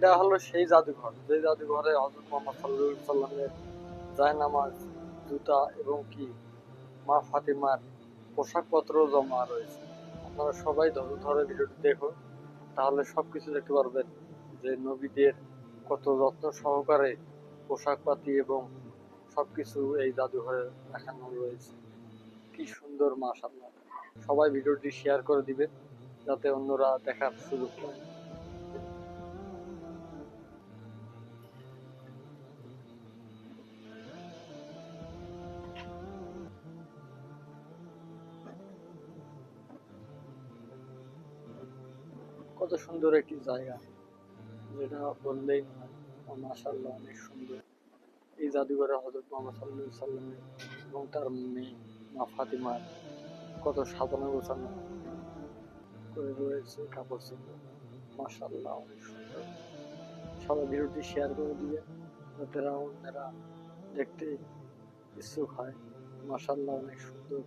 এটা হলো সেই জাদুঘর, যে জাদুঘরে হযরত মুহাম্মদ সাল্লাল্লাহু আলাইহি সাল্লামের জায়নামাজ, জুতা এবং কি মা ফাতিমার পোশাকপত্র জমা রয়েছে। আপনারা সবাই ধৈর্য ধরে ভিডিওটি দেখুন, তাহলে সবকিছু দেখতে পারবেন যে নবীদের কত যত্ন সহকারে পোশাকপাতি এবং সবকিছু এই জাদুঘরে দেখানো রয়েছে। কি সুন্দর, মাশাআল্লাহ। সবাই ভিডিওটি শেয়ার করে দিবেন যাতে অন্যরা দেখার সুযোগ পায়। কত সুন্দর একটি জায়গা, যেটা বললেই নয়। মাশাআল্লাহ, অনেক সুন্দর। এই জাদুঘরে হযরত মুহাম্মদ সাল্লাল্লাহু আলাইহি সাল্লামের এবং তার মেয়ে মা ফাতিমার কত সাজানো গোছানো করে রয়েছে কাপড় চোপড়। মাশাআল্লাহ, অনেক সুন্দর। সবাই ভিডিওটি শেয়ার করে দিবেন যাতে অন্যেরা দেখতে ইচ্ছুক হয়। মাশাআল্লাহ, অনেক সুন্দর।